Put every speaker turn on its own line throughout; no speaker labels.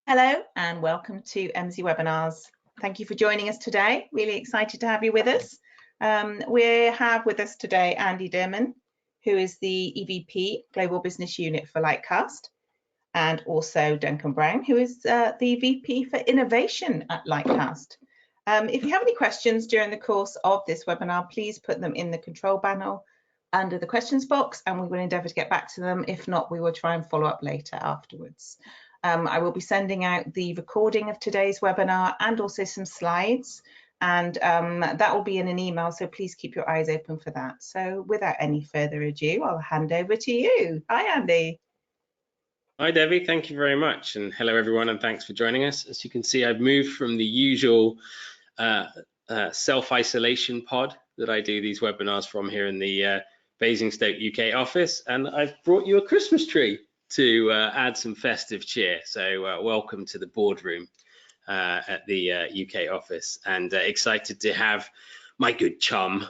Hello and welcome to MZ Webinars. Thank you for joining us today. Really excited to have you with us. We have with us today Andy Dearman, who is the EVP Global Business Unit for Lightcast, and also Duncan Brown, who is the VP for Innovation at Lightcast. If you have any questions during the course of this webinar, please put them in the control panel under the questions box and we will endeavour to get back to them. If not, we will try and follow up later afterwards. I will be sending out the recording of today's webinar and also some slides, and that will be in an email, so please keep your eyes open for that. So without any further ado, I'll hand over to you. Hi, Andy.
Hi, Debbie. Thank you very much. And hello, everyone, and thanks for joining us. As you can see, I've moved from the usual self-isolation pod that I do these webinars from here in the Basingstoke, UK office, and I've brought you a Christmas tree to add some festive cheer. So welcome to the boardroom at the UK office, and excited to have my good chum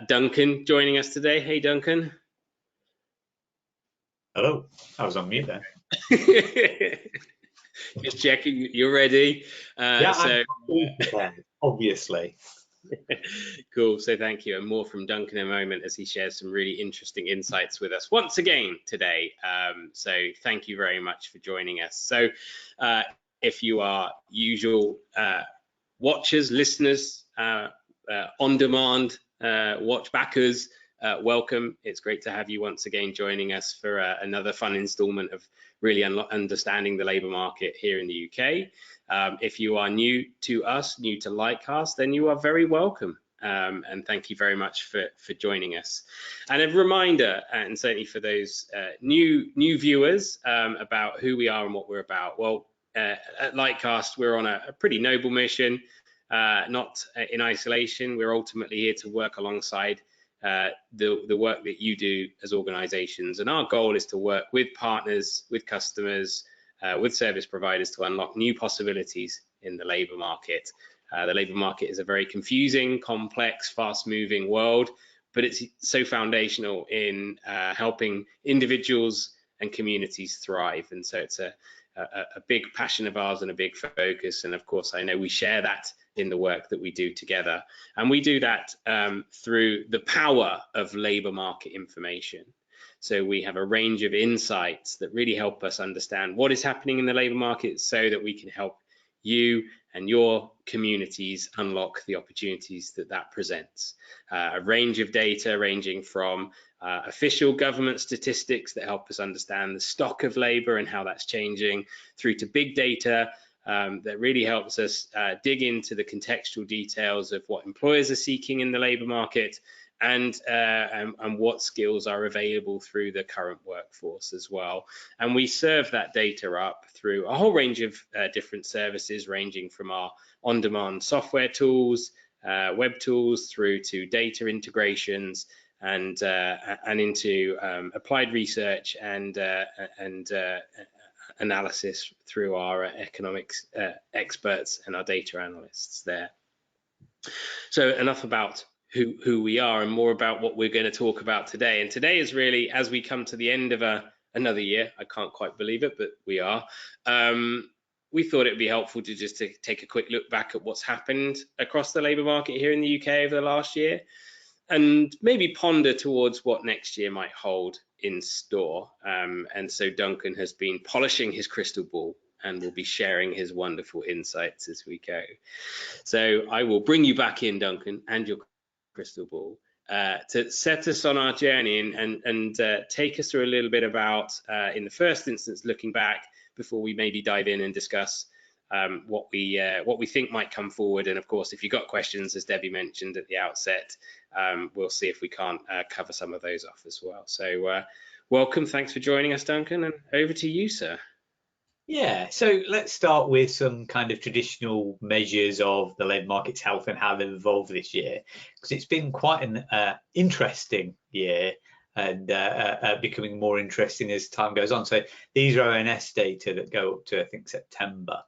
Duncan joining us today. Hey, Duncan.
Hello. I was on mute there.
Just checking you're ready.
Yeah, so I'm obviously.
Cool. So thank you, and more from Duncan in a moment as he shares some really interesting insights with us once again today. So thank you very much for joining us. So if you are usual watchers, listeners, on demand watch backers, welcome. It's great to have you once again joining us for another fun installment of really understanding the labour market here in the UK. If you are new to us, new to Lightcast, then you are very welcome. And thank you very much for joining us. And a reminder, and certainly for those new viewers, about who we are and what we're about. Well, at Lightcast, we're on a pretty noble mission, not in isolation. We're ultimately here to work alongside the work that you do as organizations, and our goal is to work with partners, with customers, with service providers to unlock new possibilities in the labour market. The labour market is a very confusing, complex, fast-moving world, but it's so foundational in helping individuals and communities thrive, and so it's a big passion of ours and a big focus. And of course, I know we share that in the work that we do together, and we do that through the power of labour market information. So we have a range of insights that really help us understand what is happening in the labour market so that we can help you and your communities unlock the opportunities that presents. A range of data ranging from official government statistics that help us understand the stock of labour and how that's changing, through to big data that really helps us dig into the contextual details of what employers are seeking in the labour market, and what skills are available through the current workforce as well. And we serve that data up through a whole range of different services, ranging from our on-demand software tools, web tools, through to data integrations, and into applied research and analysis through our economics experts and our data analysts there. So enough about who we are and more about what we're going to talk about today. And today is really, as we come to the end of another year, I can't quite believe it, but we are, we thought it would be helpful to just take a quick look back at what's happened across the labour market here in the UK over the last year, and maybe ponder towards what next year might hold in store. And so Duncan has been polishing his crystal ball and will be sharing his wonderful insights as we go. So I will bring you back in, Duncan, and your crystal ball to set us on our journey and take us through a little bit about, in the first instance, looking back before we maybe dive in and discuss what we think might come forward. And of course, if you've got questions, as Debbie mentioned at the outset, we'll see if we can't cover some of those off as well. So welcome, thanks for joining us, Duncan, and over to you, sir.
Yeah, so let's start with some kind of traditional measures of the labour market's health and how they've evolved this year, because it's been quite an interesting year, and becoming more interesting as time goes on. So these are ONS data that go up to, I think, September.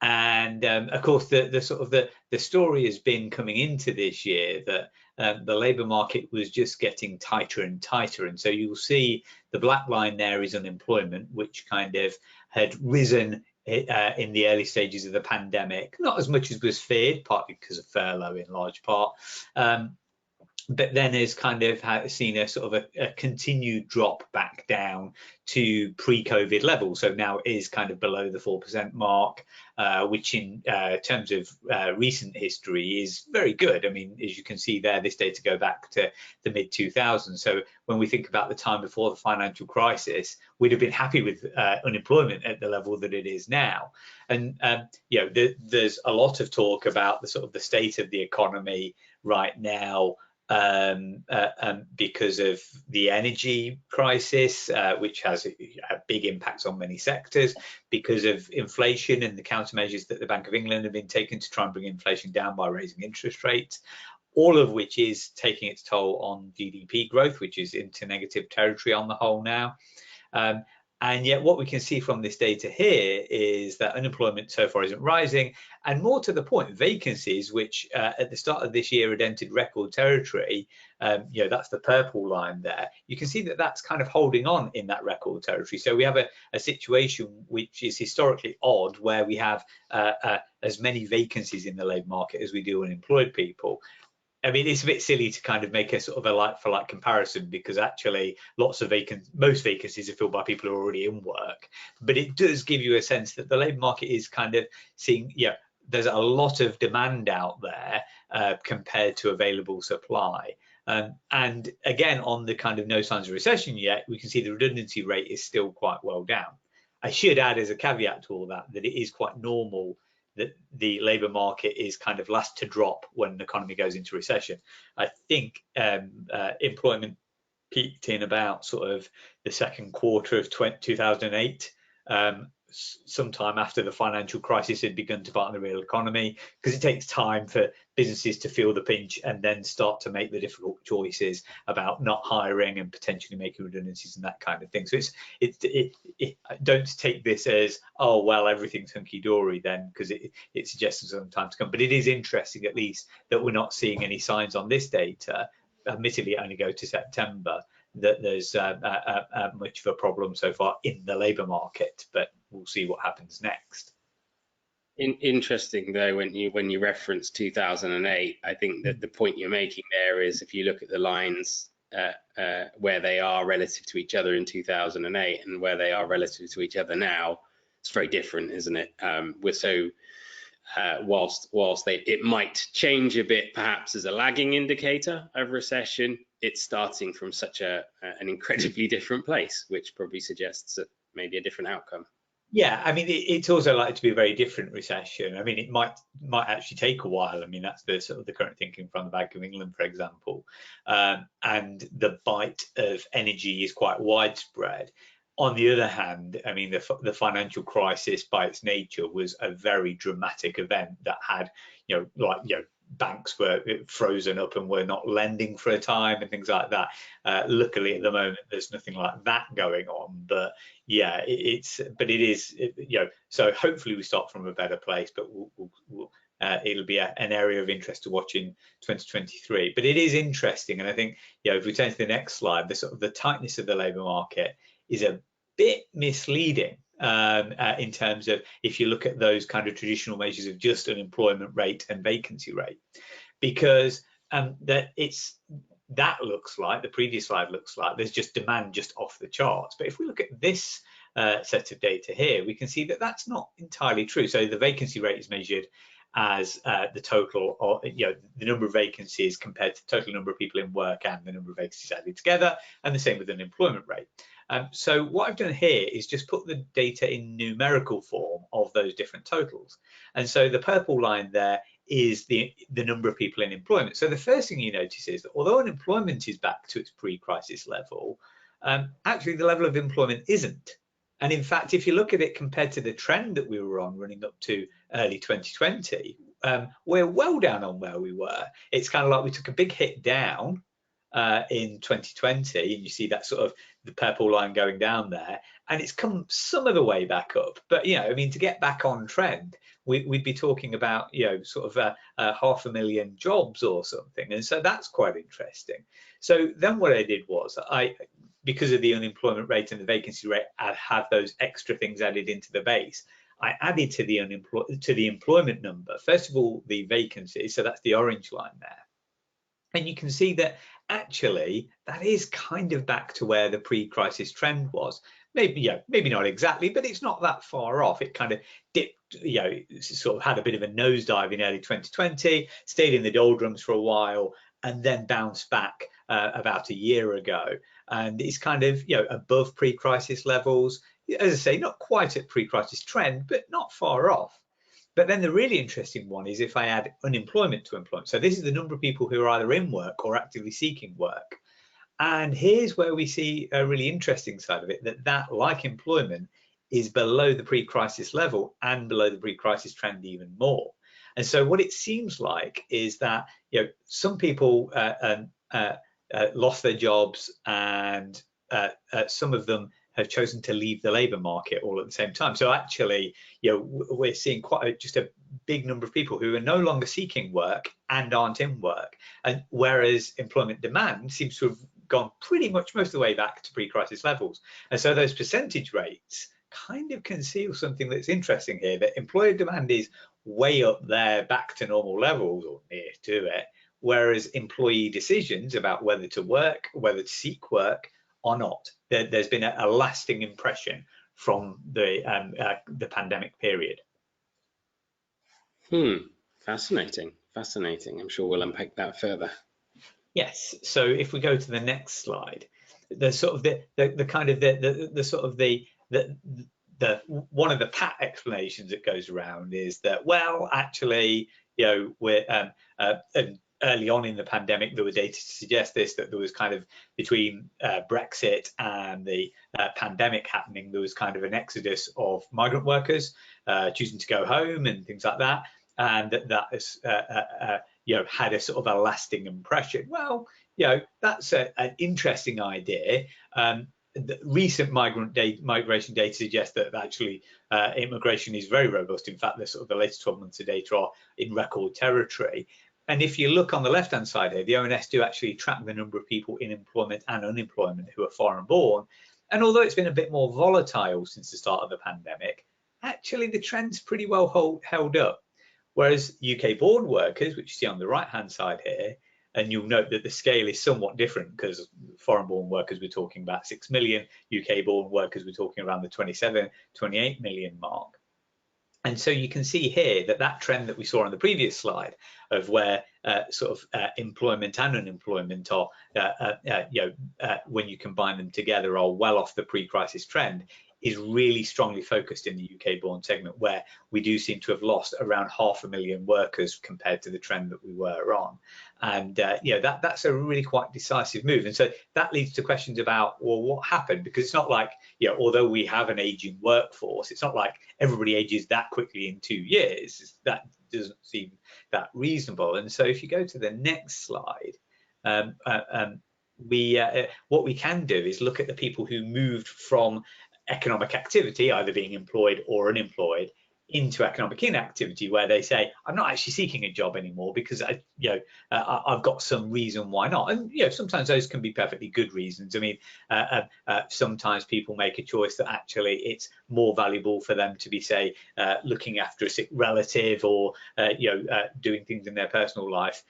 And of course, the story has been coming into this year that the labour market was just getting tighter and tighter. And so you'll see the black line there is unemployment, which kind of had risen in the early stages of the pandemic, not as much as was feared, partly because of furlough in large part. But then has kind of seen a sort of a continued drop back down to pre-COVID levels. So now it is kind of below the 4% mark, which in terms of recent history is very good. I mean, as you can see there, this data go back to the mid-2000s. So when we think about the time before the financial crisis, we'd have been happy with unemployment at the level that it is now. And you know, there's a lot of talk about the sort of the state of the economy right now, because of the energy crisis, which has a big impacts on many sectors, because of inflation and the countermeasures that the Bank of England have been taking to try and bring inflation down by raising interest rates, all of which is taking its toll on GDP growth, which is into negative territory on the whole now. And yet what we can see from this data here is that unemployment so far isn't rising, and more to the point, vacancies, which at the start of this year had entered record territory, you know, that's the purple line there. You can see that that's kind of holding on in that record territory. So we have a situation which is historically odd, where we have as many vacancies in the labour market as we do unemployed people. I mean, it's a bit silly to kind of make a sort of a like-for-like comparison, because actually most vacancies are filled by people who are already in work. But it does give you a sense that the labour market is kind of seeing, yeah, there's a lot of demand out there compared to available supply. And again, on the kind of no signs of recession yet, we can see the redundancy rate is still quite well down. I should add as a caveat to all that it is quite normal that the labour market is kind of last to drop when the economy goes into recession. I think employment peaked in about sort of the second quarter of 2008, sometime after the financial crisis had begun to bite on the real economy, because it takes time for businesses to feel the pinch and then start to make the difficult choices about not hiring and potentially making redundancies and that kind of thing. So don't take this as, oh well, everything's hunky-dory then, because it suggests some time to come. But it is interesting, at least, that we're not seeing any signs on this data, admittedly only go to September, that there's much of a problem so far in the labour market, but we'll see what happens next.
Interesting though, when you reference 2008, I think that the point you're making there is, if you look at the lines where they are relative to each other in 2008 and where they are relative to each other now, it's very different, isn't it? We're so whilst it might change a bit perhaps as a lagging indicator of recession, it's starting from such an incredibly different place, which probably suggests maybe a different outcome.
Yeah, I mean, it's also likely to be a very different recession. I mean, it might actually take a while. I mean, that's the sort of the current thinking from the Bank of England, for example. And the bite of energy is quite widespread. On the other hand, I mean, the financial crisis by its nature was a very dramatic event that had, banks were frozen up and were not lending for a time and things like that. Luckily, at the moment, there's nothing like that going on. But yeah, it is. So hopefully we start from a better place. But it'll be an area of interest to watch in 2023. But it is interesting, and I think if we turn to the next slide, the tightness of the labour market is a bit misleading in terms of, if you look at those kind of traditional measures of just unemployment rate and vacancy rate, because that looks like, the previous slide looks like there's just demand just off the charts. But if we look at this set of data here, we can see that that's not entirely true. So the vacancy rate is measured as the total, or the number of vacancies compared to the total number of people in work and the number of vacancies added together, and the same with unemployment rate. So what I've done here is just put the data in numerical form of those different totals. And so the purple line there is the number of people in employment. So the first thing you notice is that although unemployment is back to its pre-crisis level, actually the level of employment isn't. And in fact, if you look at it compared to the trend that we were on running up to early 2020, we're well down on where we were. It's kind of like we took a big hit down in 2020, and you see that sort of the purple line going down there, and it's come some of the way back up. But I mean, to get back on trend, we'd be talking about sort of 500,000 jobs or something, and so that's quite interesting. So then what I did was, because of the unemployment rate and the vacancy rate, I'd have those extra things added into the base. I added to the employment number, first of all, the vacancies, so that's the orange line there. And you can see that actually that is kind of back to where the pre-crisis trend was. Maybe, maybe not exactly, but it's not that far off. It kind of dipped, sort of had a bit of a nosedive in early 2020, stayed in the doldrums for a while, and then bounced back about a year ago. And it's kind of, above pre-crisis levels. As I say, not quite at pre-crisis trend, but not far off. But then the really interesting one is if I add unemployment to employment. So this is the number of people who are either in work or actively seeking work. And here's where we see a really interesting side of it, that like employment is below the pre-crisis level and below the pre-crisis trend even more. And so what it seems like is that some people lost their jobs, and some of them have chosen to leave the labour market all at the same time. So actually, we're seeing just a big number of people who are no longer seeking work and aren't in work. And whereas employment demand seems to have gone pretty much most of the way back to pre-crisis levels. And so those percentage rates kind of conceal something that's interesting here, that employer demand is way up there back to normal levels or near to it, whereas employee decisions about whether to work, whether to seek work, or not. There's been a lasting impression from the pandemic period.
Fascinating. I'm sure we'll unpack that further.
Yes. So if we go to the next slide, the sort of the kind of the sort of the one of the pat explanations that goes around is that, well, actually, we're early on in the pandemic, there were data to suggest this, that there was kind of between Brexit and the pandemic happening, there was kind of an exodus of migrant workers choosing to go home and things like that. And that has, had a sort of a lasting impression. Well, that's an interesting idea. The recent migration data suggests that actually immigration is very robust. In fact, the latest 12 months of data are in record territory. And if you look on the left-hand side here, the ONS do actually track the number of people in employment and unemployment who are foreign born. And although it's been a bit more volatile since the start of the pandemic, actually the trend's pretty well held up. Whereas UK born workers, which you see on the right-hand side here, and you'll note that the scale is somewhat different because foreign born workers, we're talking about 6 million, UK born workers, we're talking around the 27, 28 million mark. And so you can see here that trend that we saw on the previous slide of where employment and unemployment are, when you combine them together, are well off the pre-crisis trend, is really strongly focused in the UK born segment, where we do seem to have lost around 500,000 workers compared to the trend that we were on. And that's a really quite decisive move. And so that leads to questions about, well, what happened? Because it's not like, although we have an aging workforce, it's not like everybody ages that quickly in 2 years. That doesn't seem that reasonable. And so if you go to the next slide, what we can do is look at the people who moved from economic activity, either being employed or unemployed, into economic inactivity, where they say, I'm not actually seeking a job anymore because I've got some reason why not. And sometimes those can be perfectly good reasons. I mean, sometimes people make a choice that actually it's more valuable for them to be, say, looking after a sick relative or doing things in their personal life.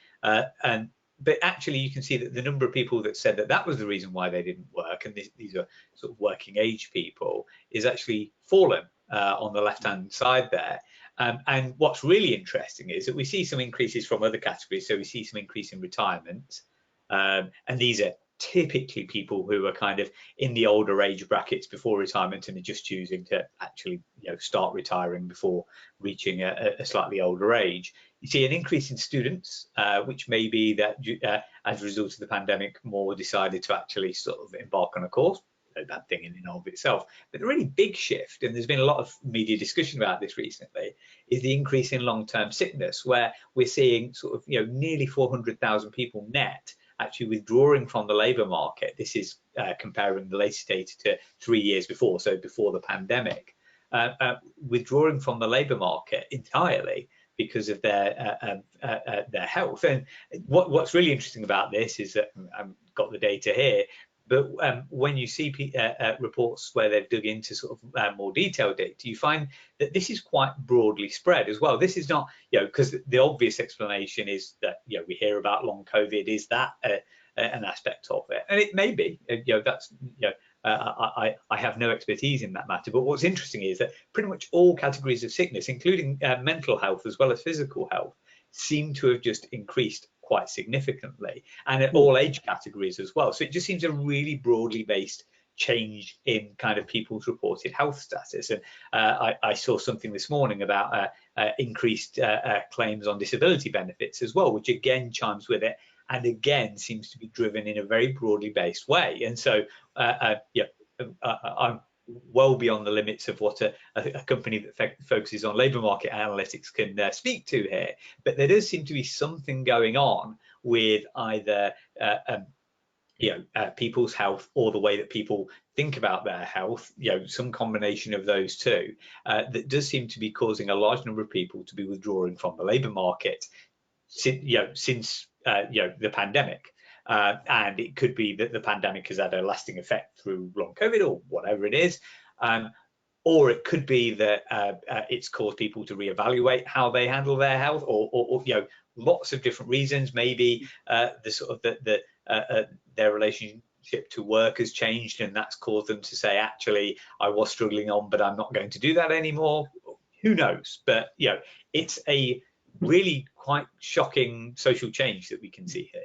But actually, you can see that the number of people that said that was the reason why they didn't work, and these are sort of working age people, is actually fallen on the left-hand side there. And what's really interesting is that we see some increases from other categories. So we see some increase in retirement, and these are typically people who are kind of in the older age brackets before retirement and are just choosing to actually start retiring before reaching a slightly older age. You see an increase in students, which may be that as a result of the pandemic, more decided to actually sort of embark on a course. No bad thing in and of itself. But the really big shift, and there's been a lot of media discussion about this recently, is the increase in long-term sickness, where we're seeing sort of nearly 400,000 people net actually withdrawing from the labour market. This is comparing the latest data to 3 years before, so before the pandemic, withdrawing from the labour market entirely because of their health. And what's really interesting about this is that I've got the data here, But when you see reports where they've dug into sort of more detailed data, you find that this is quite broadly spread as well. This is not, because the obvious explanation is that, we hear about long COVID. Is that an aspect of it? And it may be, that's, I have no expertise in that matter. But what's interesting is that pretty much all categories of sickness, including mental health as well as physical health, seem to have just increased quite significantly, and at all age categories as well. So it just seems a really broadly based change in kind of people's reported health status. And I saw something this morning about increased claims on disability benefits as well, which again chimes with it, and again seems to be driven in a very broadly based way. And so I'm well beyond the limits of what a company that focuses on labour market analytics can speak to here. But there does seem to be something going on with either people's health or the way that people think about their health, some combination of those two, that does seem to be causing a large number of people to be withdrawing from the labour market since the pandemic. And it could be that the pandemic has had a lasting effect through long COVID or whatever it is. Or it could be that it's caused people to reevaluate how they handle their health, or lots of different reasons. Maybe their relationship to work has changed, and that's caused them to say, actually, I was struggling on, but I'm not going to do that anymore. Who knows? But it's a really quite shocking social change that we can see here.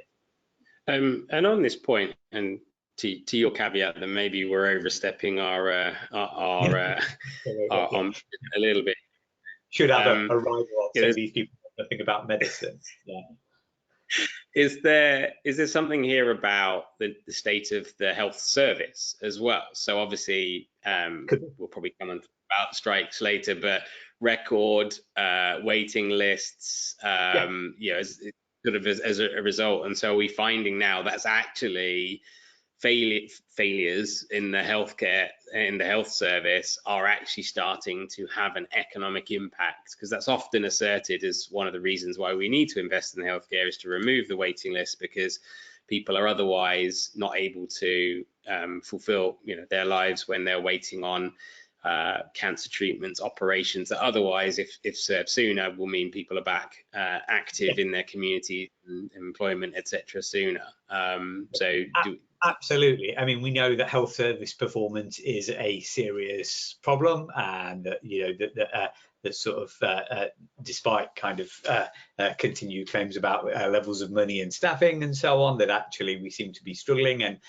And on this point, and to your caveat that maybe we're overstepping our a little bit.
Should have a rival saying these people know nothing about medicine. Yeah.
Is there something here about the state of the health service as well? So obviously, we'll probably come on about strikes later, but record waiting lists, as a result. And so are we finding now that's actually failures in the health service are actually starting to have an economic impact? Because that's often asserted as one of the reasons why we need to invest in healthcare, is to remove the waiting list, because people are otherwise not able to fulfill their lives when they're waiting on cancer treatments, operations that otherwise, if served sooner, will mean people are back active in their community, employment, etc. sooner.
Absolutely. I mean, we know that health service performance is a serious problem, and that that sort of despite kind of continued claims about levels of money and staffing and so on, that actually we seem to be struggling. And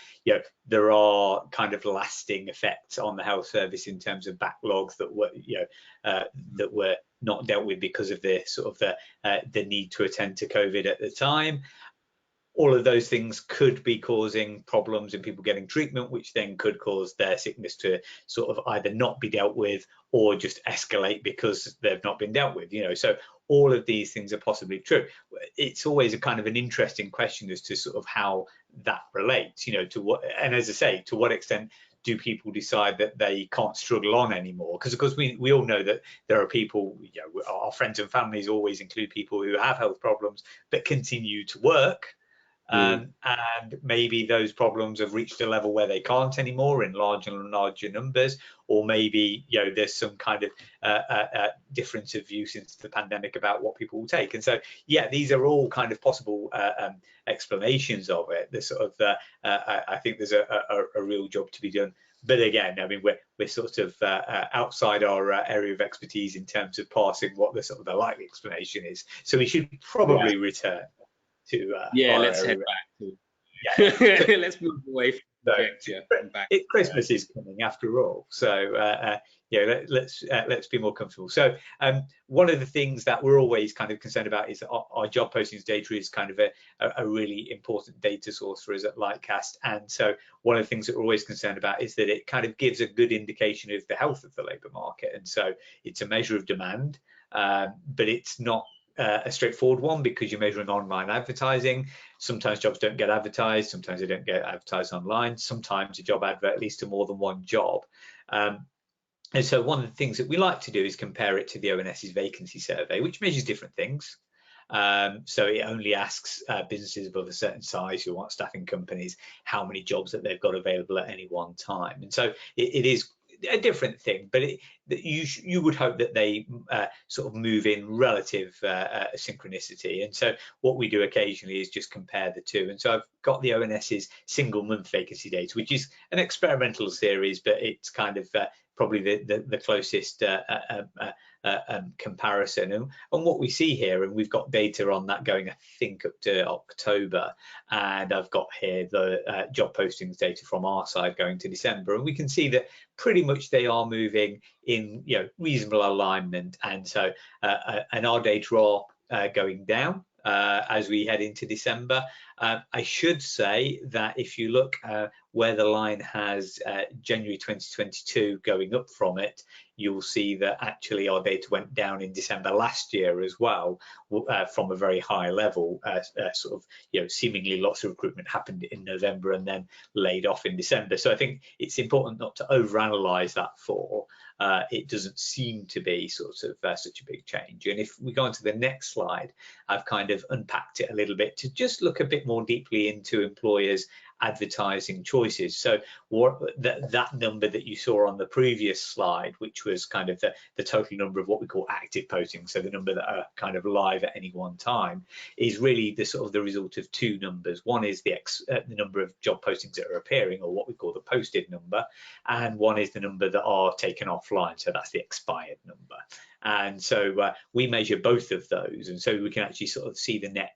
there are kind of lasting effects on the health service in terms of backlogs that were not dealt with because of the sort of the need to attend to COVID at the time. All of those things could be causing problems in people getting treatment, which then could cause their sickness to sort of either not be dealt with or just escalate because they've not been dealt with. So all of these things are possibly true. It's always a kind of an interesting question as to sort of how that relates, to what, and as I say, to what extent do people decide that they can't struggle on anymore? Because of course we all know that there are people, our friends and families always include people who have health problems but continue to work. And maybe those problems have reached a level where they can't anymore in larger and larger numbers, or maybe there's some kind of difference of view since the pandemic about what people will take. And so these are all kind of possible explanations of it. There's sort of I think there's a real job to be done. But again, I mean, we're sort of outside our area of expertise in terms of parsing what the sort of the likely explanation is. So we should probably return to
let's head back to let's move away from
Christmas is coming after all, so let's be more comfortable. So one of the things that we're always kind of concerned about is that our job postings data is kind of a really important data source for us at Lightcast. And so one of the things that we're always concerned about is that it kind of gives a good indication of the health of the labour market. And so it's a measure of demand, but it's not a straightforward one, because you're measuring online advertising. Sometimes jobs don't get advertised, sometimes they don't get advertised online, sometimes a job advert leads to more than one job. And so one of the things that we like to do is compare it to the ONS's vacancy survey, which measures different things. So it only asks businesses above a certain size who want staffing companies how many jobs that they've got available at any one time. And so it is a different thing, but you would hope that they sort of move in relative synchronicity. And so what we do occasionally is just compare the two. And so I've got the ONS's single month vacancy data, which is an experimental series, but it's kind of probably the closest comparison. And what we see here, and we've got data on that going, I think, up to October, and I've got here the job postings data from our side going to December, and we can see that pretty much they are moving in reasonable alignment. And so and our data are going down as we head into December. I should say that if you look where the line has January 2022 going up from it, you'll see that actually our data went down in December last year as well, from a very high level. Sort of, seemingly lots of recruitment happened in November and then laid off in December. So I think it's important not to overanalyze that for. It doesn't seem to be sort of such a big change. And if we go on to the next slide, I've kind of unpacked it a little bit to just look a bit more deeply into employers' advertising choices. So that number that you saw on the previous slide, which was kind of the total number of what we call active postings, so the number that are kind of live at any one time, is really the sort of the result of two numbers. One is the number of job postings that are appearing, or what we call the posted number, and one is the number that are taken offline, so that's the expired number. And so we measure both of those, and so we can actually sort of see the net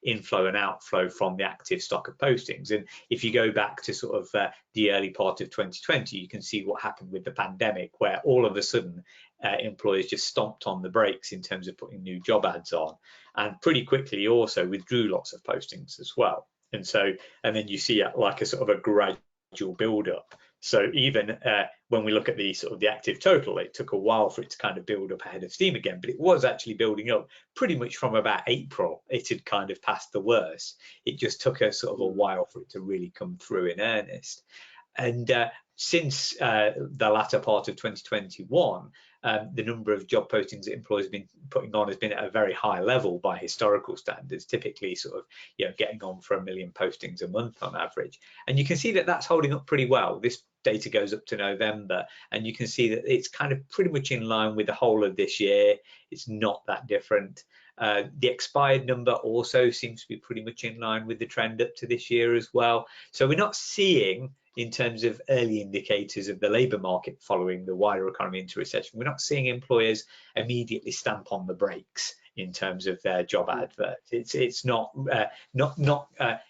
inflow and outflow from the active stock of postings. And if you go back to sort of the early part of 2020, you can see what happened with the pandemic, where all of a sudden employers just stomped on the brakes in terms of putting new job ads on, and pretty quickly also withdrew lots of postings as well. And so, and then you see like a sort of a gradual build up. So even when we look at the sort of the active total, it took a while for it to kind of build up ahead of steam again, but it was actually building up pretty much from about April. It had kind of passed the worst. It just took a sort of a while for it to really come through in earnest. And since the latter part of 2021, the number of job postings that employers have been putting on has been at a very high level by historical standards, typically sort of getting on for 1 million postings a month on average. And you can see that that's holding up pretty well. This data goes up to November, and you can see that it's kind of pretty much in line with the whole of this year. It's not that different. The expired number also seems to be pretty much in line with the trend up to this year as well. So we're not seeing, in terms of early indicators of the labour market following the wider economy into recession, we're not seeing employers immediately stamp on the brakes in terms of their job adverts. It's not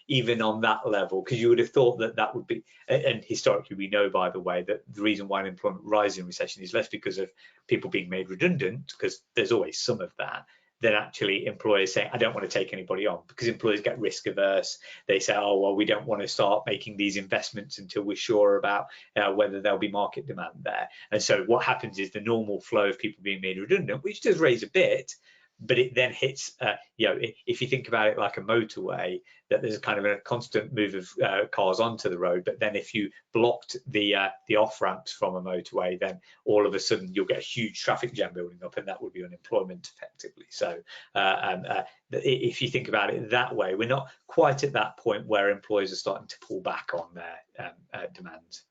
even on that level, because you would have thought that would be, and historically we know, by the way, that the reason why unemployment rises in recession is less because of people being made redundant, because there's always some of that, than actually employers saying, I don't want to take anybody on, because employers get risk averse. They say, oh, well, we don't want to start making these investments until we're sure about whether there'll be market demand there. And so what happens is the normal flow of people being made redundant, which does raise a bit, but it then hits, if you think about it like a motorway, that there's kind of a constant move of cars onto the road. But then if you blocked the off ramps from a motorway, then all of a sudden you'll get a huge traffic jam building up, and that would be unemployment effectively. So if you think about it that way, we're not quite at that point where employers are starting to pull back on their demands.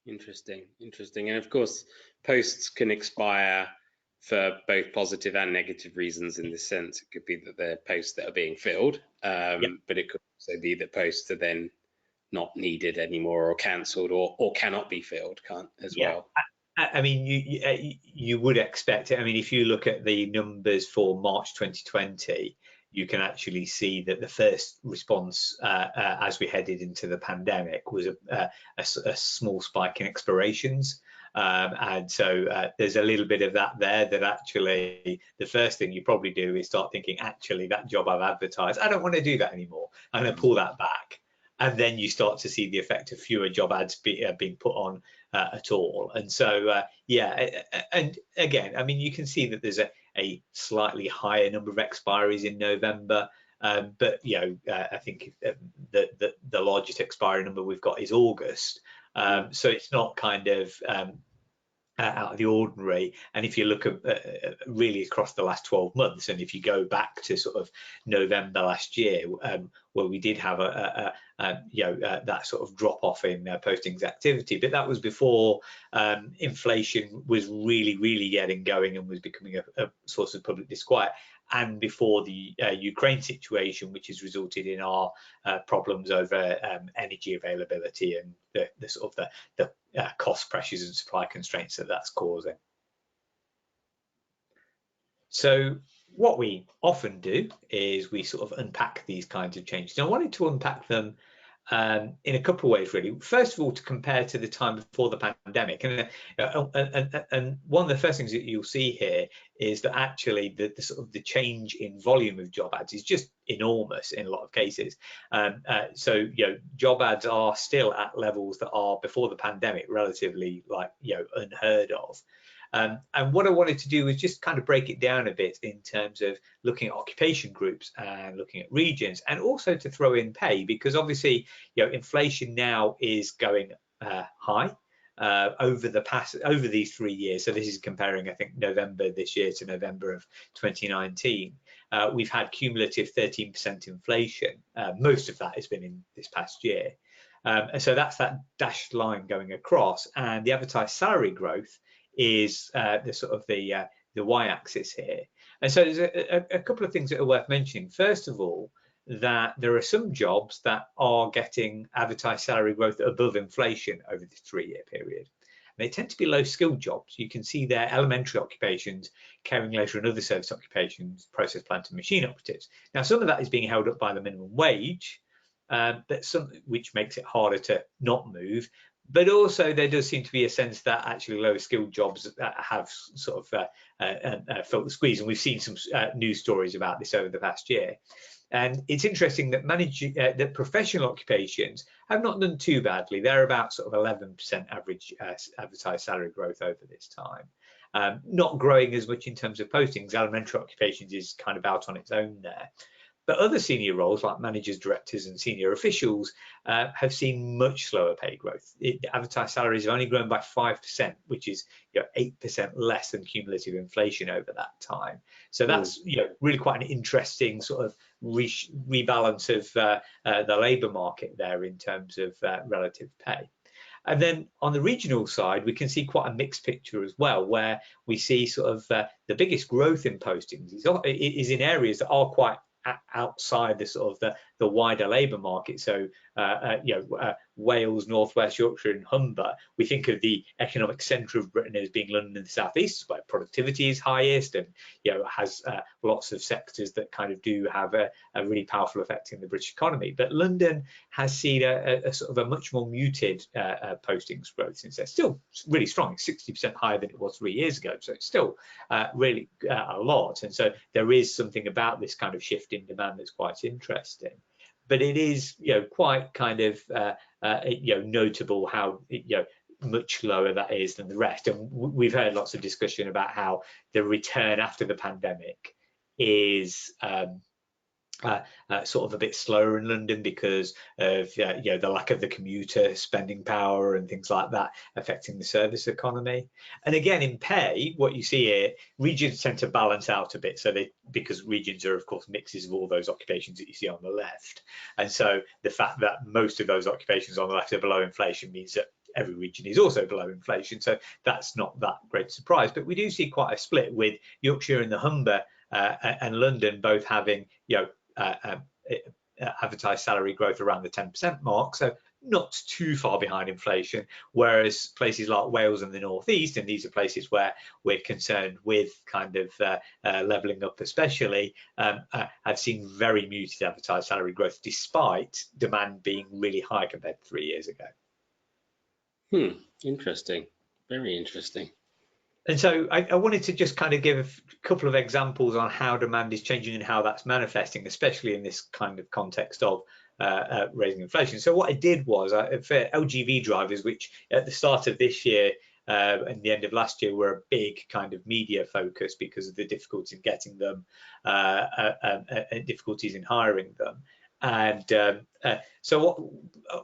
Interesting. And of course, posts can expire for both positive and negative reasons. In this sense, it could be that they're posts that are being filled, but it could also be that posts are then not needed anymore, or cancelled, or cannot be filled, well.
I mean, you would expect it. I mean, if you look at the numbers for March 2020, you can actually see that the first response as we headed into the pandemic was a small spike in expirations. And so there's a little bit of that there, that actually the first thing you probably do is start thinking, actually, that job I've advertised, I don't want to do that anymore. I'm going to pull that back. And then you start to see the effect of fewer job ads being put on at all. And so, and again, I mean, you can see that there's a slightly higher number of expiries in November. But, I think the largest expiry number we've got is August. So it's not kind of out of the ordinary. And if you look at really across the last 12 months, and if you go back to sort of November last year, where we did have that sort of drop off in postings activity, but that was before inflation was really getting going and was becoming a source of public disquiet, and before the Ukraine situation, which has resulted in our problems over energy availability and the sort of the cost pressures and supply constraints that that's causing. So what we often do is we sort of unpack these kinds of changes. And I wanted to unpack them in a couple of ways, really. First of all, to compare to the time before the pandemic, and one of the first things that you'll see here is that actually the sort of the change in volume of job ads is just enormous in a lot of cases. So job ads are still at levels that are before the pandemic relatively unheard of. And what I wanted to do was just kind of break it down a bit in terms of looking at occupation groups and looking at regions, and also to throw in pay, because obviously inflation now is going high over these 3 years. So this is comparing, I think, November this year to November of 2019. We've had cumulative 13% inflation. Most of that has been in this past year. And so that's that dashed line going across, and the advertised salary growth is the sort of the y-axis here. And so there's a couple of things that are worth mentioning. First of all, that there are some jobs that are getting advertised salary growth above inflation over the 3-year period. They tend to be low-skilled jobs. You can see there elementary occupations, caring labor and other service occupations, process plant and machine operatives. Now, some of that is being held up by the minimum wage, but which makes it harder to not move. But also there does seem to be a sense that actually lower skilled jobs have sort of felt the squeeze, and we've seen some news stories about this over the past year. And it's interesting that that professional occupations have not done too badly. They're about sort of 11% average advertised salary growth over this time. Not growing as much in terms of postings. Elementary occupations is kind of out on its own there. But other senior roles like managers, directors and senior officials have seen much slower pay growth. Advertised salaries have only grown by 5%, which is 8% less than cumulative inflation over that time. So that's really quite an interesting sort of rebalance of the labour market there in terms of relative pay. And then on the regional side, we can see quite a mixed picture as well, where we see sort of the biggest growth in postings is in areas that are quite outside the sort of the wider labour market. So Wales, North West Yorkshire and Humber, we think of the economic centre of Britain as being London and the South East, where productivity is highest, and has lots of sectors that kind of do have a really powerful effect in the British economy. But London has seen a sort of a much more muted postings growth since they're still really strong, 60% higher than it was 3 years ago. So it's still really a lot. And so there is something about this kind of shift in demand that's quite interesting. But it is, quite kind of, notable how, much lower that is than the rest. And we've heard lots of discussion about how the return after the pandemic is sort of a bit slower in London because of the lack of the commuter spending power and things like that affecting the service economy. And again, in pay, what you see here, regions tend to balance out a bit. So because regions are of course mixes of all those occupations that you see on the left, and so the fact that most of those occupations on the left are below inflation means that every region is also below inflation. So that's not that great surprise. But we do see quite a split with Yorkshire and the Humber and London both having advertised salary growth around the 10% mark, so not too far behind inflation, whereas places like Wales and the North East, and these are places where we're concerned with kind of levelling up especially, have seen very muted advertised salary growth despite demand being really high compared to 3 years ago.
Interesting, very interesting.
And so I wanted to just kind of give a couple of examples on how demand is changing and how that's manifesting, especially in this kind of context of raising inflation. So what I did was for LGV drivers, which at the start of this year and the end of last year were a big kind of media focus because of the difficulties in getting them, difficulties in hiring them. And so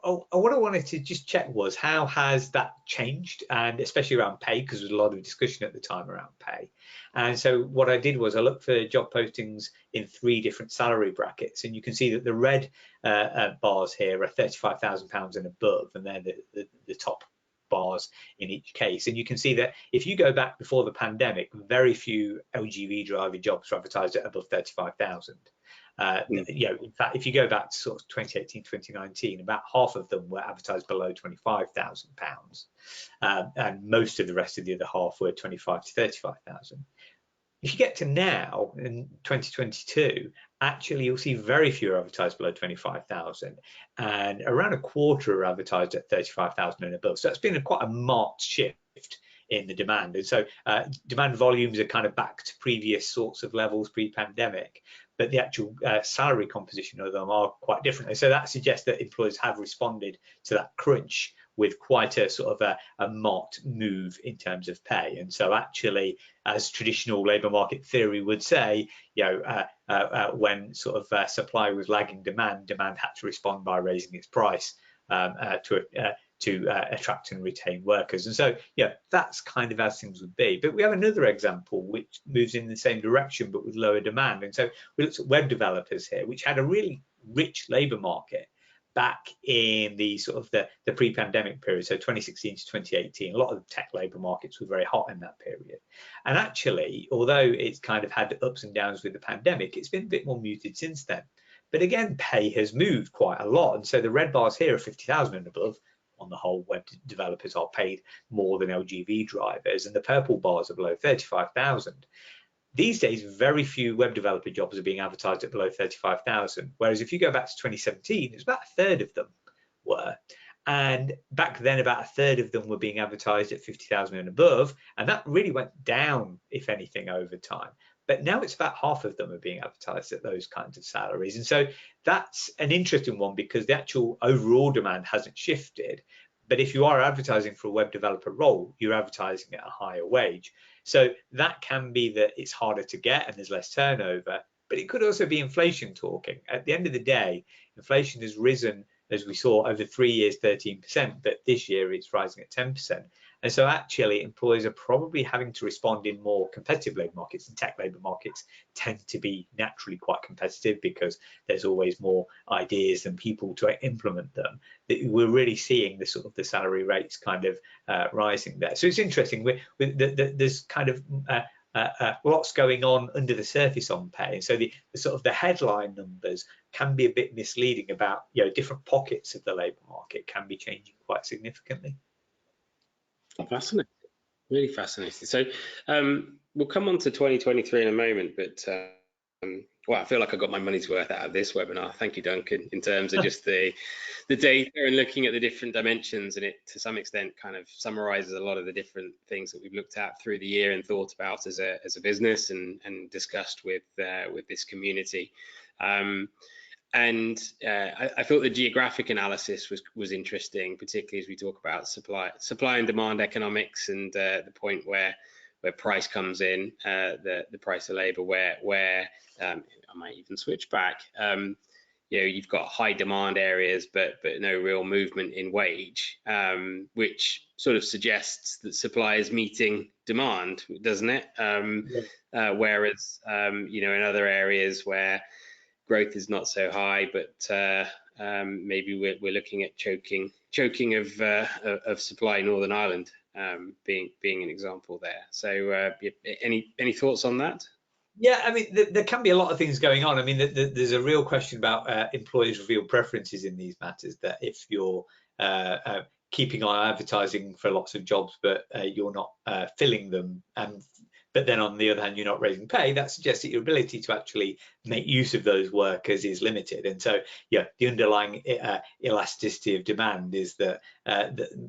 what I wanted to just check was, how has that changed, and especially around pay, because there was a lot of discussion at the time around pay. And so what I did was I looked for job postings in 3 different salary brackets, and you can see that the red bars here are £35,000 and above, and they're the top bars in each case. And you can see that if you go back before the pandemic, very few LGV driver jobs were advertised at above 35,000. You know, in fact, if you go back to sort of 2018, 2019, about half of them were advertised below £25,000, and most of the rest of the other half were 25 to 35,000. If you get to now in 2022, actually you'll see very few are advertised below 25,000, and around a quarter are advertised at 35,000 and above. So it's been quite a marked shift in the demand, and so demand volumes are kind of back to previous sorts of levels pre-pandemic, but the actual salary composition of them are quite different. And so that suggests that employers have responded to that crunch with quite a sort of a marked move in terms of pay. And so actually, as traditional labour market theory would say, you know, when sort of supply was lagging demand, demand had to respond by raising its price to attract and retain workers. And so, yeah, that's kind of as things would be. But we have another example which moves in the same direction but with lower demand. And so we looked at web developers here, which had a really rich labour market back in the sort of the pre-pandemic period, so 2016 to 2018. A lot of the tech labour markets were very hot in that period. And actually, although it's kind of had ups and downs with the pandemic, it's been a bit more muted since then. But again, pay has moved quite a lot. And so the red bars here are 50,000 and above. On the whole, web developers are paid more than LGV drivers, and the purple bars are below 35,000. These days, very few web developer jobs are being advertised at below 35,000, whereas if you go back to 2017, it's about a third of them were. And back then, about a third of them were being advertised at 50,000 and above, and that really went down, if anything, over time. But now it's about half of them are being advertised at those kinds of salaries. And so that's an interesting one, because the actual overall demand hasn't shifted. But if you are advertising for a web developer role, you're advertising at a higher wage. So that can be that it's harder to get and there's less turnover, but it could also be inflation talking. At the end of the day, inflation has risen, as we saw, over 3 years, 13%, but this year it's rising at 10%. And so actually employers are probably having to respond in more competitive labour markets, and tech labour markets tend to be naturally quite competitive because there's always more ideas than people to implement them. We're really seeing the sort of the salary rates kind of rising there. So it's interesting. There's kind of lots going on under the surface on pay, and so the sort of the headline numbers can be a bit misleading about, you know, different pockets of the labour market can be changing quite significantly.
Fascinating, really fascinating. So we'll come on to 2023 in a moment, but well, I feel like I got my money's worth out of this webinar. Thank you, Duncan, in terms of just the data and looking at the different dimensions, and it to some extent kind of summarizes a lot of the different things that we've looked at through the year and thought about as a business and discussed with this community. And I thought the geographic analysis was interesting, particularly as we talk about supply and demand economics, and the point where price comes in, the price of labour, where I might even switch back. You know, you've got high demand areas, but no real movement in wage, which sort of suggests that supply is meeting demand, doesn't it? Yeah. Whereas you know, in other areas where growth is not so high, but maybe we're looking at choking of supply. Northern Ireland being an example there. So any thoughts on that?
Yeah, I mean, there can be a lot of things going on. I mean, there's a real question about employers' real preferences in these matters, that if you're keeping on advertising for lots of jobs, but you're not filling them, but then on the other hand, you're not raising pay, that suggests that your ability to actually make use of those workers is limited. And so, yeah, the underlying elasticity of demand is that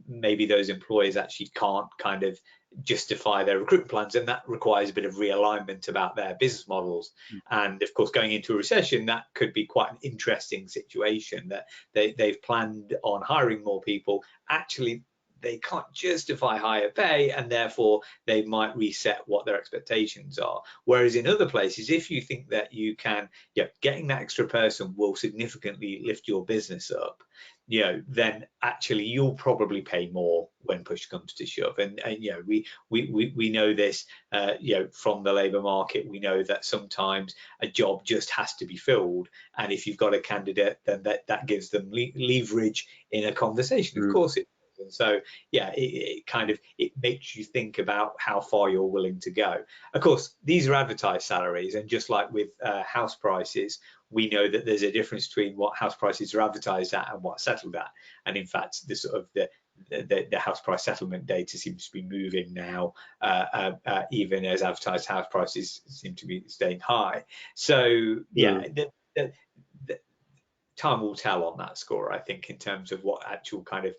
maybe those employers actually can't kind of justify their recruitment plans, and that requires a bit of realignment about their business models. And of course, going into a recession, that could be quite an interesting situation, that they've planned on hiring more people. Actually, they can't justify higher pay, and therefore they might reset what their expectations are. Whereas in other places, if you think that you can, getting that extra person will significantly lift your business up, then actually you'll probably pay more when push comes to shove. And we know this, from the labour market. We know that sometimes a job just has to be filled, and if you've got a candidate, then that gives them leverage in a conversation. Of course it does. And so it makes you think about how far you're willing to go. Of course, these are advertised salaries, and just like with house prices, we know that there's a difference between what house prices are advertised at and what's settled at. And in fact, the house price settlement data seems to be moving now, even as advertised house prices seem to be staying high. So time will tell on that score, I think, in terms of what actual kind of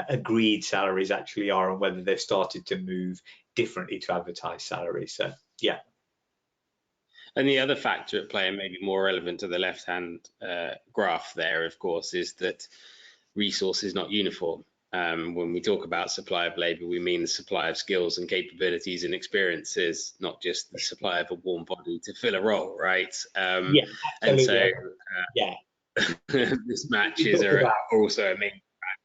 agreed salaries actually are, and whether they've started to move differently to advertised salaries. So yeah.
And the other factor at play, and maybe more relevant to the left-hand graph there, of course, is that resource is not uniform. When we talk about supply of labour, we mean the supply of skills and capabilities and experiences, not just the supply of a warm body to fill a role, right?
Yeah,
and so mismatches are also a main factor.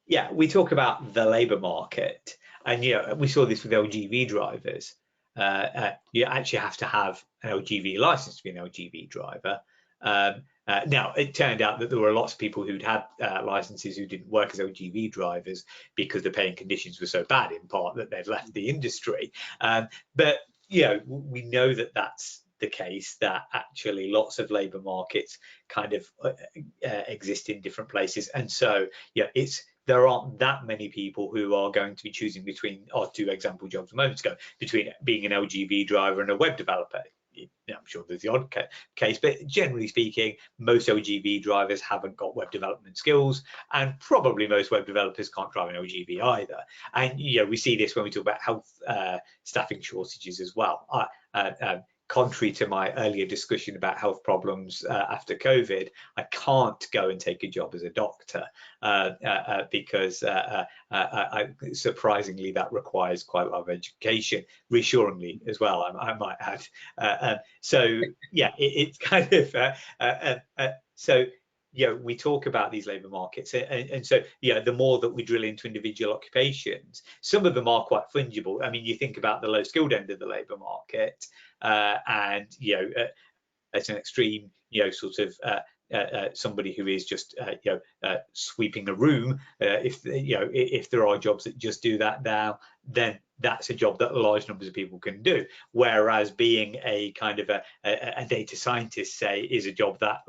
Yeah, we talk about the labour market, and we saw this with LGV drivers. You actually have to have an LGV license to be an LGV driver. Now, it turned out that there were lots of people who'd had licenses who didn't work as LGV drivers because the paying conditions were so bad, in part, that they'd left the industry. But we know that that's the case, that actually lots of labour markets kind of exist in different places. And so, there aren't that many people who are going to be choosing between our two example jobs a moment ago, between being an LGV driver and a web developer. I'm sure there's the odd case, but generally speaking, most LGV drivers haven't got web development skills, and probably most web developers can't drive an LGV either. And we see this when we talk about health staffing shortages as well. Contrary to my earlier discussion about health problems after COVID, I can't go and take a job as a doctor because surprisingly that requires quite a lot of education, reassuringly as well, I might add. So yeah, it's kind of we talk about these labour markets, and so the more that we drill into individual occupations, some of them are quite fungible. I mean, you think about the low skilled end of the labour market, and at an extreme, sort of somebody who is just sweeping a room. If there are jobs that just do that now, then that's a job that large numbers of people can do. Whereas being a kind of a data scientist, say, is a job that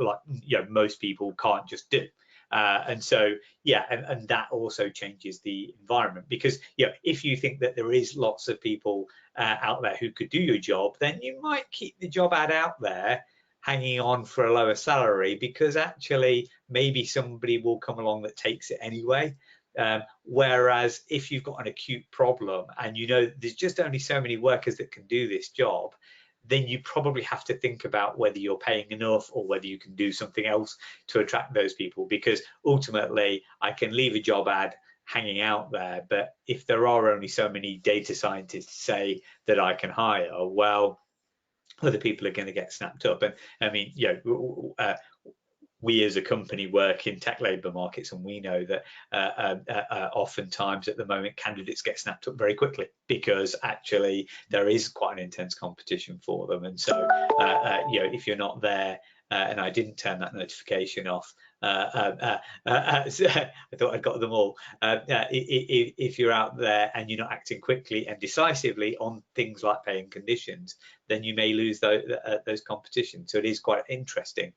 most people can't just do. And so and that also changes the environment, because if you think that there is lots of people out there who could do your job, then you might keep the job ad out there hanging on for a lower salary, because actually maybe somebody will come along that takes it anyway. Whereas if you've got an acute problem and there's just only so many workers that can do this job, then you probably have to think about whether you're paying enough or whether you can do something else to attract those people. Because ultimately, I can leave a job ad hanging out there, but if there are only so many data scientists, say, that I can hire, well, other people are going to get snapped up. And I mean, we as a company work in tech labour markets, and we know that oftentimes at the moment candidates get snapped up very quickly, because actually there is quite an intense competition for them. And so if you're not there, and I didn't turn that notification off, I thought I'd got them all. If you're out there and you're not acting quickly and decisively on things like paying conditions, then you may lose those competitions. So it is quite interesting,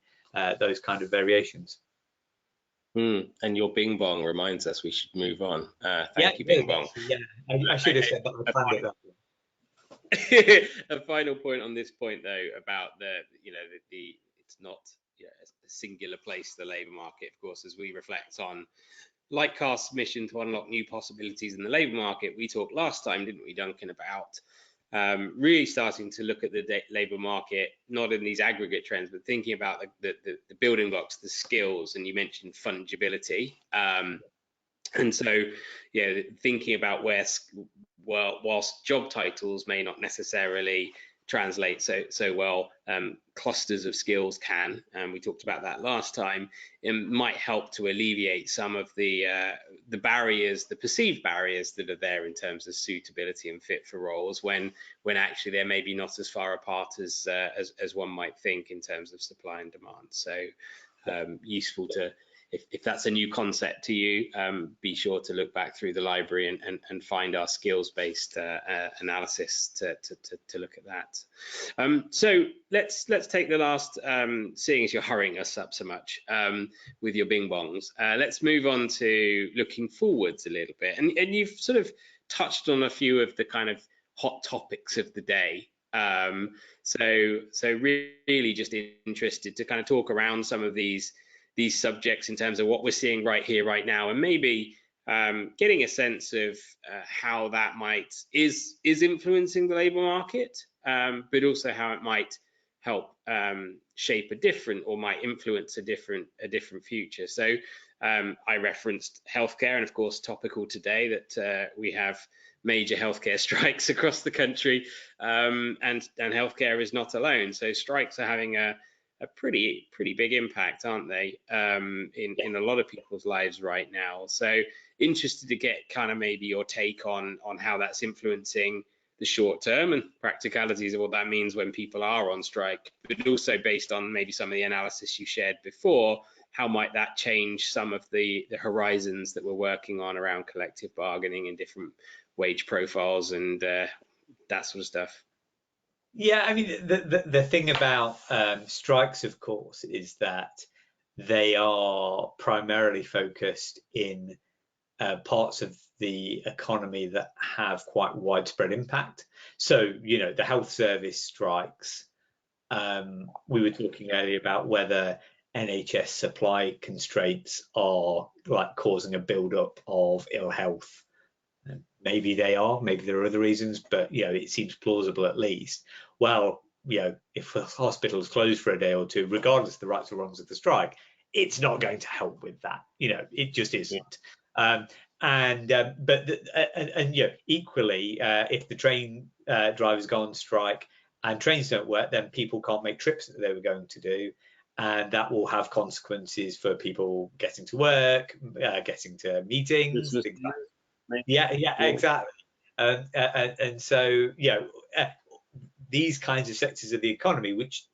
those kind of variations.
And your Bing Bong reminds us we should move on. Thank you, Bing Bong.
Yeah, I should have said that. I planned it that way.
A final point on this point, though, about it's not a singular place, the labour market, of course, as we reflect on Lightcast's mission to unlock new possibilities in the labour market. We talked last time, didn't we, Duncan, about really starting to look at the labour market, not in these aggregate trends, but thinking about the building blocks, the skills, and you mentioned fungibility. And so, thinking about whilst job titles may not necessarily translate so well, clusters of skills can, and we talked about that last time. It might help to alleviate some of the barriers, the perceived barriers that are there in terms of suitability and fit for roles, when actually they're maybe not as far apart as one might think in terms of supply and demand. So useful to, if that's a new concept to you, be sure to look back through the library and find our skills-based analysis to look at that. So let's take the last, seeing as you're hurrying us up so much with your bing bongs, let's move on to looking forwards a little bit. And you've sort of touched on a few of the kind of hot topics of the day. So really just interested to kind of talk around some of these subjects in terms of what we're seeing right here, right now, and maybe getting a sense of how that is influencing the labour market, but also how it might help shape a different, or might influence a different future. So I referenced healthcare, and of course topical today that we have major healthcare strikes across the country, and healthcare is not alone. So strikes are having a pretty big impact, aren't they, in a lot of people's lives right now. So interested to get kind of maybe your take on how that's influencing the short term and practicalities of what that means when people are on strike, but also based on maybe some of the analysis you shared before, how might that change some of the horizons that we're working on around collective bargaining and different wage profiles and that sort of stuff.
Yeah, I mean, the thing about strikes, of course, is that they are primarily focused in parts of the economy that have quite widespread impact. So, the health service strikes. We were talking earlier about whether NHS supply constraints are like causing a build-up of ill health. Maybe they are, maybe there are other reasons, but it seems plausible at least. Well, if a hospital is closed for a day or two, regardless of the rights or wrongs of the strike, it's not going to help with that. It just isn't. Yeah. Equally, if the train drivers go on strike and trains don't work, then people can't make trips that they were going to do, and that will have consequences for people getting to work, getting to meetings, things like that. Yeah, exactly. And so, these kinds of sectors of the economy, which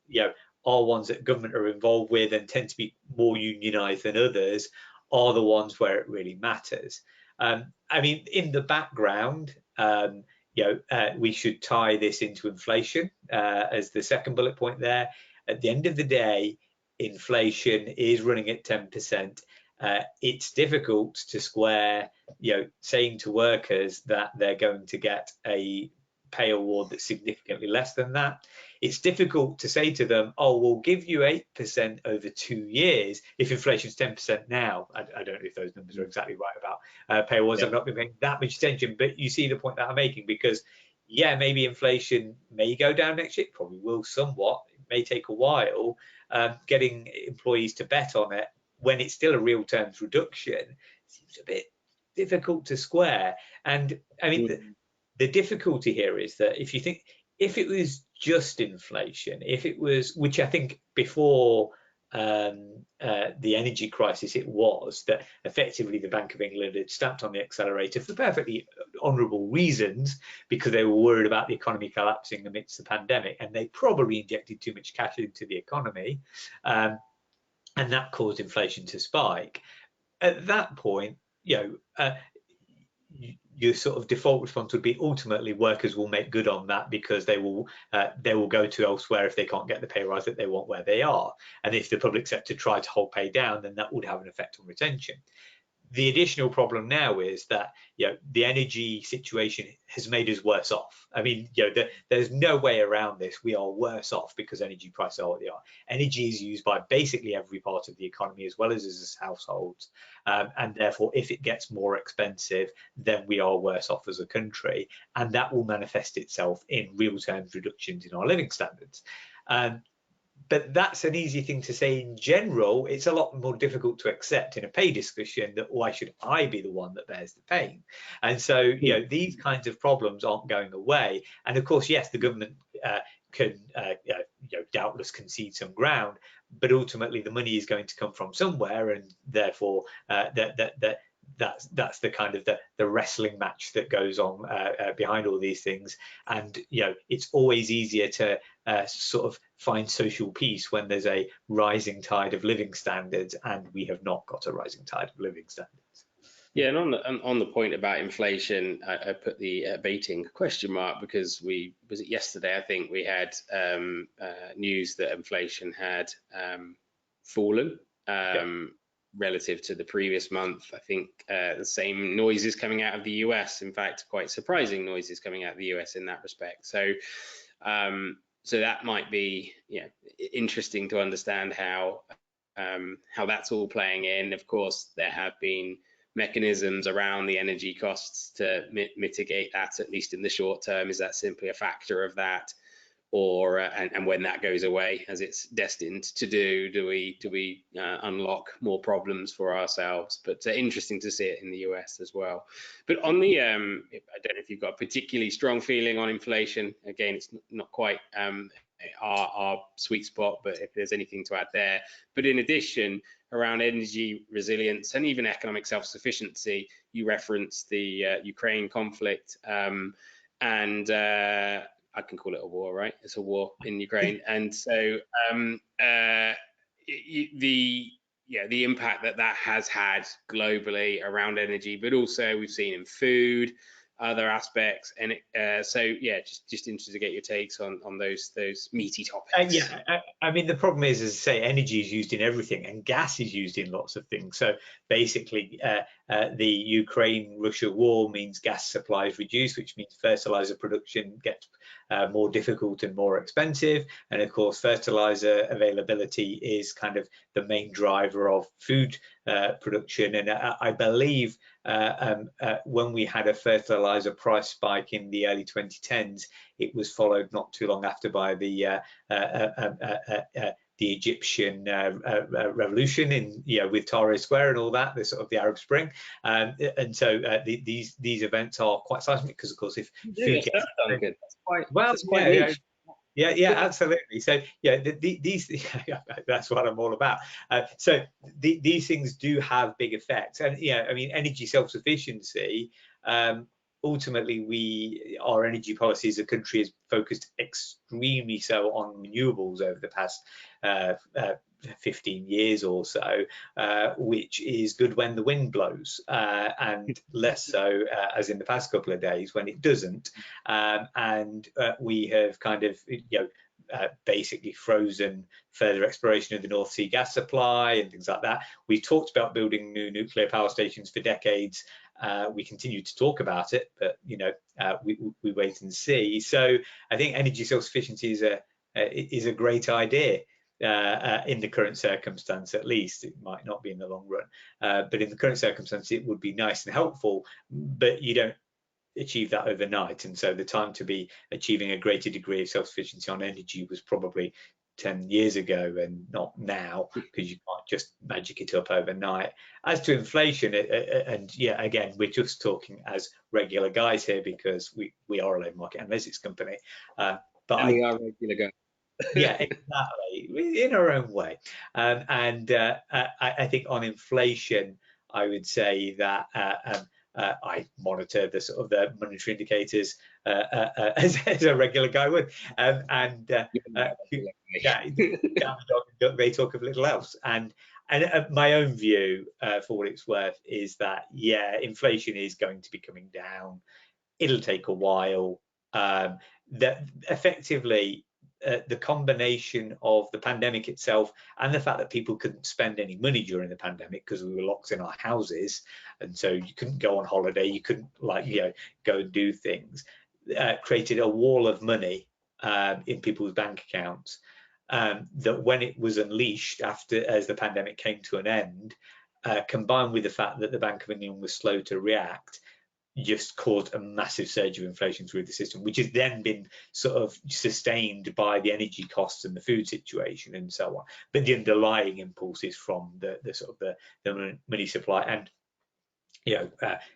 are ones that government are involved with and tend to be more unionized than others, are the ones where it really matters. I mean, in the background, we should tie this into inflation as the second bullet point there. At the end of the day, inflation is running at 10%. It's difficult to square, saying to workers that they're going to get a pay award that's significantly less than that. It's difficult to say to them, oh, we'll give you 8% over 2 years if inflation's 10% now. I don't know if those numbers are exactly right about pay awards. Yeah. I've not been paying that much attention, but you see the point that I'm making, because maybe inflation may go down next year. It probably will somewhat. It may take a while. Getting employees to bet on it when it's still a real terms reduction seems a bit difficult to square. And I mean, the difficulty here is that if it was just inflation, if it was, which I think before the energy crisis it was, that effectively the Bank of England had stamped on the accelerator for perfectly honourable reasons, because they were worried about the economy collapsing amidst the pandemic, and they probably injected too much cash into the economy. And that caused inflation to spike. At that point, your sort of default response would be ultimately workers will make good on that, because they will go to elsewhere if they can't get the pay rise that they want where they are. And if the public sector tried to hold pay down, then that would have an effect on retention. The additional problem now is that the energy situation has made us worse off. I mean, there's no way around this. We are worse off because energy prices are what they are. Energy is used by basically every part of the economy, as well as households, and therefore, if it gets more expensive, then we are worse off as a country, and that will manifest itself in real terms reductions in our living standards. but that's an easy thing to say in general. It's a lot more difficult to accept in a pay discussion that why should I be the one that bears the pain? And so, you know, these kinds of problems aren't going away. And of course, yes, the government can doubtless concede some ground, but ultimately the money is going to come from somewhere, and therefore that's the kind of the wrestling match that goes on behind all these things. And you know, it's always easier to sort of find social peace when there's a rising tide of living standards, and we have not got a rising tide of living standards.
Yeah, and on the point about inflation, I put the baiting question mark because was it yesterday? I think we had news that inflation had fallen relative to the previous month. I think the same noises coming out of the US. In fact, quite surprising noises coming out of the US in that respect. So, so that might be interesting to understand how that's all playing in. Of course, there have been mechanisms around the energy costs to mitigate that, at least in the short term. Is that simply a factor of that, or and when that goes away, as it's destined to do we unlock more problems for ourselves? But interesting to see it in the US as well. But on the I don't know if you've got a particularly strong feeling on inflation. Again, it's not quite our sweet spot, but if there's anything to add there. But in addition, around energy resilience and even economic self-sufficiency, you referenced the Ukraine conflict, and I can call it a war, right? It's a war in Ukraine, and so the impact that has had globally around energy, but also we've seen in food, other aspects, and so yeah, just interested to get your takes on those meaty topics.
I mean, the problem is, as I say, energy is used in everything, and gas is used in lots of things. So basically, the Ukraine-Russia war means gas supply is reduced, which means fertilizer production gets more difficult and more expensive. And of course, fertilizer availability is kind of the main driver of food production. And I believe when we had a fertilizer price spike in the early 2010s, it was followed not too long after by the Egyptian revolution with Tahrir Square and all that, the sort of the Arab Spring, and so these events are quite seismic because, of course, if food gets absolutely. So these that's what I'm all about. So these things do have big effects, and I mean, energy self-sufficiency. Ultimately, our energy policy as a country is focused extremely so on renewables over the past 15 years or so, which is good when the wind blows, and less so as in the past couple of days when it doesn't. And we have kind of basically frozen further exploration of the North Sea gas supply and things like that. We talked about building new nuclear power stations for decades. We continue to talk about it, but we wait and see. So I think energy self-sufficiency is a great idea in the current circumstance. At least it might not be in the long run, but in the current circumstance, it would be nice and helpful. But you don't achieve that overnight, and so the time to be achieving a greater degree of self-sufficiency on energy was probably 10 years ago and not now, because you can't just magic it up overnight. As to inflation, and again, we're just talking as regular guys here because we are a labour market analytics company, but
we are regular guys.
Yeah, exactly, in our own way. I think on inflation, I would say that I monitor the sort of the monetary indicators as a regular guy would, they talk of little else. And my own view, for what it's worth, is that inflation is going to be coming down. It'll take a while. That effectively, the combination of the pandemic itself and the fact that people couldn't spend any money during the pandemic because we were locked in our houses, and so you couldn't go on holiday, you couldn't go and do things, created a wall of money in people's bank accounts, that when it was unleashed as the pandemic came to an end, combined with the fact that the Bank of England was slow to react, just caused a massive surge of inflation through the system, which has then been sort of sustained by the energy costs and the food situation and so on. But the underlying impulses from the sort of the money supply and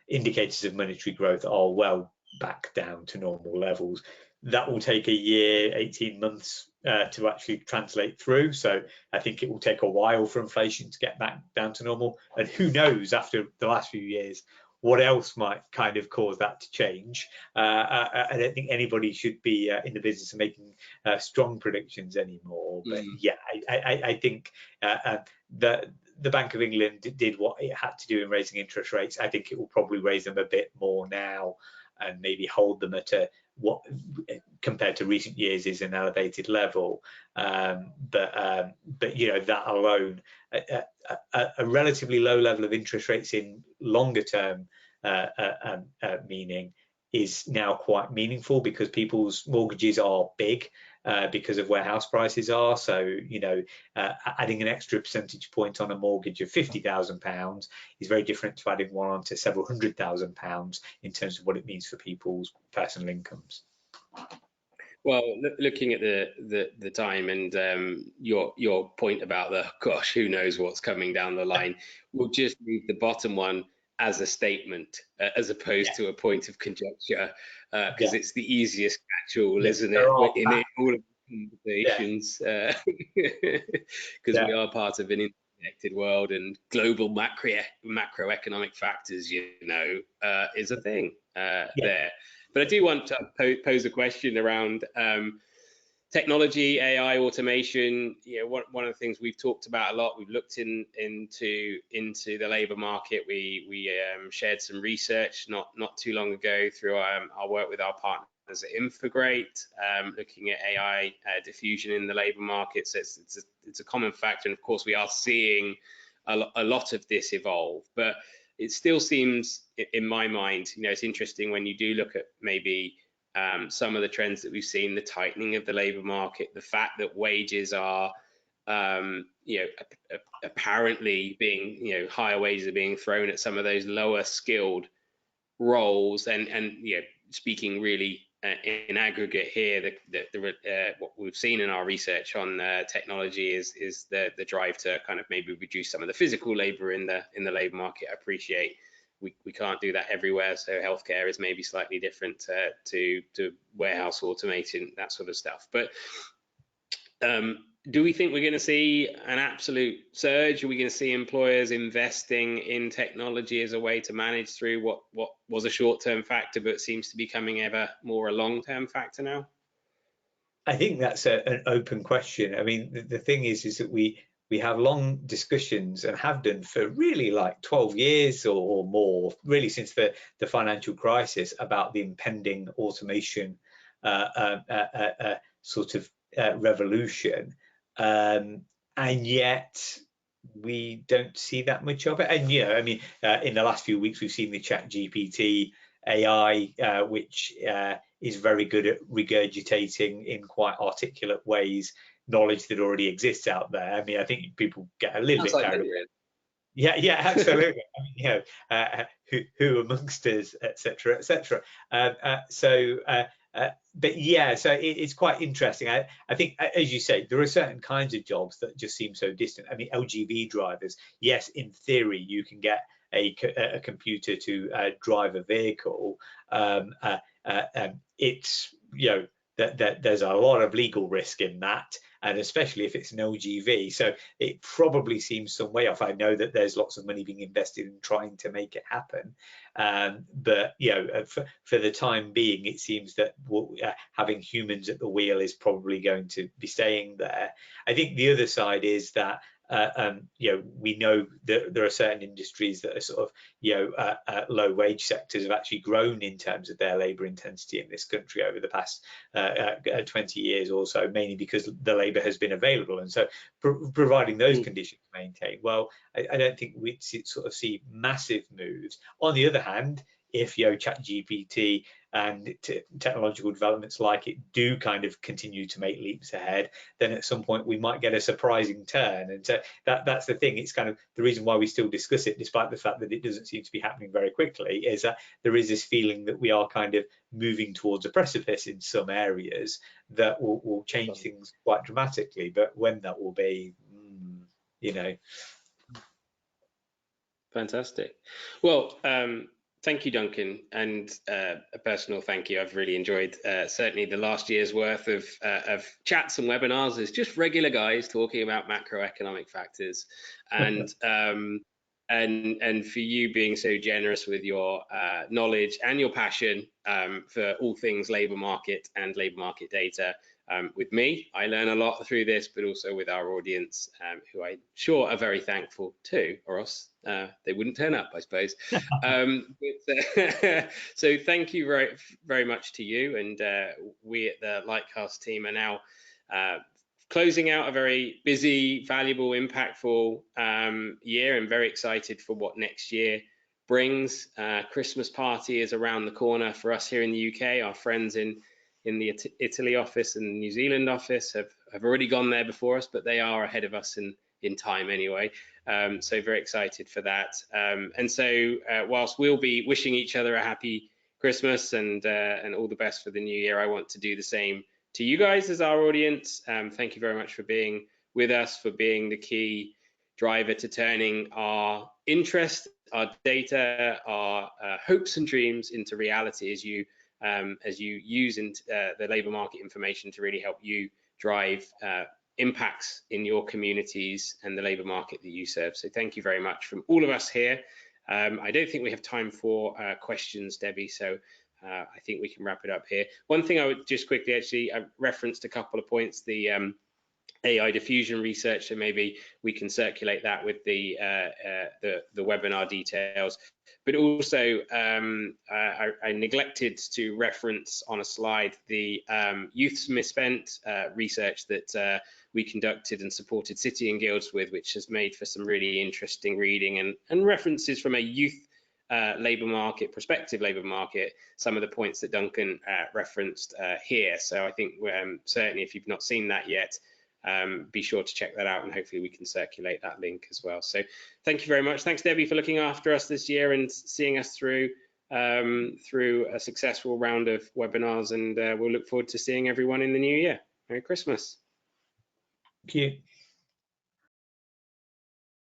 indicators of monetary growth are well back down to normal levels. That will take a year, 18 months to actually translate through. So I think it will take a while for inflation to get back down to normal. And who knows, after the last few years, what else might kind of cause that to change. I don't think anybody should be in the business of making strong predictions anymore. But yeah, I think the Bank of England did what it had to do in raising interest rates. I think it will probably raise them a bit more now and maybe hold them at what compared to recent years is an elevated level. But that alone, a relatively low level of interest rates in longer term meaning is now quite meaningful, because people's mortgages are big because of where house prices are. So, adding an extra percentage point on a mortgage of £50,000 is very different to adding one onto several £100,000 in terms of what it means for people's personal incomes.
Well, looking at the time and your point about gosh, who knows what's coming down the line, we'll just leave the bottom one as a statement as opposed to a point of conjecture, because it's the easiest catch-all, isn't it, in all of the conversations, because we are part of an interconnected world, and global macroeconomic factors, is a thing there. But I do want to pose a question around technology, AI, automation. One of the things we've talked about a lot. We've looked into the labour market. We shared some research not too long ago through our work with our partners at Infograte, looking at AI diffusion in the labour market. So it's a common factor, and of course we are seeing a lot of this evolve. But it still seems, in my mind, it's interesting when you do look at maybe some of the trends that we've seen, the tightening of the labour market, the fact that wages are, apparently being, higher wages are being thrown at some of those lower skilled roles, and speaking really in aggregate here, what we've seen in our research on technology is the drive to kind of maybe reduce some of the physical labour in the labour market. I appreciate we can't do that everywhere, so healthcare is maybe slightly different to warehouse automation, that sort of stuff. But do we think we're going to see an absolute surge? Are we going to see employers investing in technology as a way to manage through what was a short-term factor but seems to be becoming ever more a long-term factor now?
I think that's an open question. I mean, the thing is that we have long discussions, and have done for really like 12 years or more, really since the financial crisis, about the impending automation sort of revolution. And yet we don't see that much of it. And in the last few weeks we've seen the ChatGPT AI, which is very good at regurgitating in quite articulate ways knowledge that already exists out there. I mean, I think people get a little bit carried away. Yeah, absolutely. I mean, who amongst us, etc., etc. But yeah, so it's quite interesting. I think, as you say, there are certain kinds of jobs that just seem so distant. I mean, LGV drivers, yes, in theory, you can get a computer to drive a vehicle. It's, there's a lot of legal risk in that, and especially if it's an LGV. So it probably seems some way off. I know that there's lots of money being invested in trying to make it happen. But for the time being, it seems that having humans at the wheel is probably going to be staying there. I think the other side is that we know that there are certain industries that are sort of low wage sectors have actually grown in terms of their labour intensity in this country over the past 20 years or so, mainly because the labour has been available. And so providing those conditions maintained, well, I don't think we'd sort of see massive moves. On the other hand, if ChatGPT and technological developments like it do kind of continue to make leaps ahead, then at some point we might get a surprising turn. And so that's the thing. It's kind of the reason why we still discuss it, despite the fact that it doesn't seem to be happening very quickly, is that there is this feeling that we are kind of moving towards a precipice in some areas that will change things quite dramatically. But when that will be, you know.
Fantastic. Well, thank you, Duncan, and a personal thank you. I've really enjoyed certainly the last year's worth of chats and webinars as just regular guys talking about macroeconomic factors, and and for you being so generous with your knowledge and your passion for all things labour market and labour market data. With me, I learn a lot through this, but also with our audience, who I'm sure are very thankful too, or else they wouldn't turn up, I suppose. So thank you very, very much to you, and we at the Lightcast team are now closing out a very busy, valuable, impactful year, and very excited for what next year brings. Christmas party is around the corner for us here in the UK. Our friends in the Italy office and New Zealand office have already gone there before us, but they are ahead of us in time anyway. So very excited for that. And so whilst we'll be wishing each other a happy Christmas and all the best for the new year, I want to do the same to you guys as our audience. Thank you very much for being with us, for being the key driver to turning our interest, our data, our hopes and dreams into reality as you use the labour market information to really help you drive impacts in your communities and the labour market that you serve. So thank you very much from all of us here. I don't think we have time for questions, Debbie, so I think we can wrap it up here. One thing I would just quickly, actually, I referenced a couple of points, the AI diffusion research, so maybe we can circulate that with the webinar details. But also, I neglected to reference on a slide the youth misspent research that we conducted and supported City and Guilds with, which has made for some really interesting reading and references from a youth labour market, prospective labour market, some of the points that Duncan referenced here. So I think certainly if you've not seen that yet, be sure to check that out, and hopefully we can circulate that link as well. So thank you very much. Thanks, Debbie, for looking after us this year and seeing us through a successful round of webinars, and we'll look forward to seeing everyone in the new year. Merry Christmas.
Thank you.